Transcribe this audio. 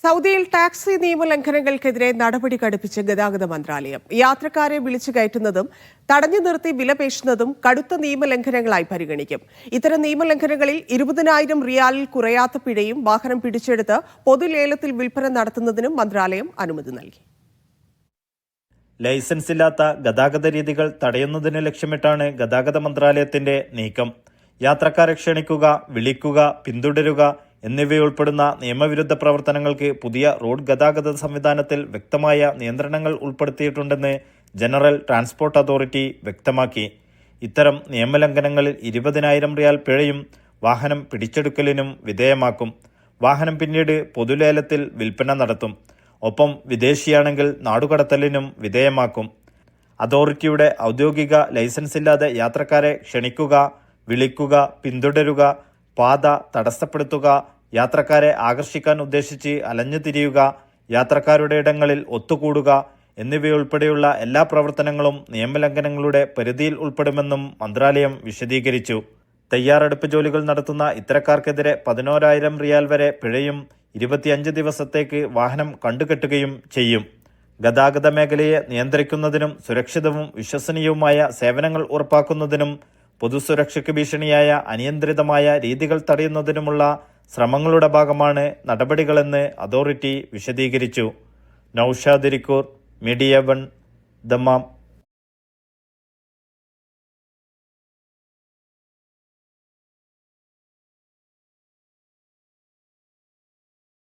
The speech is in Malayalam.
സൗദിയിൽ ടാക്സി നിയമലംഘനങ്ങൾക്കെതിരെ നടപടി കടുപ്പിച്ച് ഗതാഗത മന്ത്രാലയം. യാത്രക്കാരെ വിളിച്ചു കയറ്റുന്നതും തടഞ്ഞു നിർത്തി വിലപേശുന്നതും കടുത്ത നിയമലംഘനങ്ങളായി പരിഗണിക്കും. ഇത്തരം നിയമലംഘനങ്ങളിൽ 20,000 റിയാലിൽ കുറയാത്ത പിഴയും വാഹനം പിടിച്ചെടുത്ത് പൊതുലേലത്തിൽ വിൽപ്പന നടത്തുന്നതിനും മന്ത്രാലയം അനുമതി നൽകി. ലൈസൻസ് ഇല്ലാത്ത ഗതാഗത രീതികൾ തടയുന്നതിന് ലക്ഷ്യമിട്ടാണ് ഗതാഗത മന്ത്രാലയത്തിന്റെ നീക്കം. യാത്രക്കാരെ ക്ഷണിക്കുക, വിളിക്കുക, പിന്തുടരുക എന്നിവയുൾപ്പെടുന്ന നിയമവിരുദ്ധ പ്രവർത്തനങ്ങൾക്ക് പുതിയ റോഡ് ഗതാഗത സംവിധാനത്തിൽ വ്യക്തമായ നിയന്ത്രണങ്ങൾ ഉൾപ്പെടുത്തിയിട്ടുണ്ടെന്ന് ജനറൽ ട്രാൻസ്പോർട്ട് അതോറിറ്റി വ്യക്തമാക്കി. ഇത്തരം നിയമലംഘനങ്ങളിൽ 20,000 റിയാൽ പിഴയും വാഹനം പിടിച്ചെടുക്കലിനും വിധേയമാക്കും. വാഹനം പിന്നീട് പൊതുലേലത്തിൽ വിൽപ്പന നടത്തും. ഒപ്പം വിദേശിയാണെങ്കിൽ നാടുകടത്തലിനും വിധേയമാക്കും. അതോറിറ്റിയുടെ ഔദ്യോഗിക ലൈസൻസ് ഇല്ലാതെ യാത്രക്കാരെ ക്ഷണിക്കുക, വിളിക്കുക, പിന്തുടരുക, പാത തടസ്സപ്പെടുത്തുക, യാത്രക്കാരെ ആകർഷിക്കാൻ ഉദ്ദേശിച്ച് അലഞ്ഞുതിരിയുക, യാത്രക്കാരുടെ ഇടങ്ങളിൽ ഒത്തുകൂടുക എന്നിവയുൾപ്പെടെയുള്ള എല്ലാ പ്രവർത്തനങ്ങളും നിയമലംഘനങ്ങളുടെ പരിധിയിൽ ഉൾപ്പെടുമെന്നും മന്ത്രാലയം വിശദീകരിച്ചു. തയ്യാറെടുപ്പ് ജോലികൾ നടത്തുന്ന ഇത്തരക്കാർക്കെതിരെ 11,000 റിയാൽ വരെ പിഴയും 25 ദിവസത്തേക്ക് വാഹനം കണ്ടുകെട്ടുകയും ചെയ്യും. ഗതാഗത മേഖലയെ നിയന്ത്രിക്കുന്നതിനും സുരക്ഷിതവും വിശ്വസനീയവുമായ സേവനങ്ങൾ ഉറപ്പാക്കുന്നതിനും പൊതുസുരക്ഷയ്ക്ക് ഭീഷണിയായ അനിയന്ത്രിതമായ രീതികൾ തടയുന്നതിനുമുള്ള ശ്രമങ്ങളുടെ ഭാഗമാണ് നടപടികളെന്ന് അതോറിറ്റി വിശദീകരിച്ചു. Noushad Irikkur, media 1, Dammam.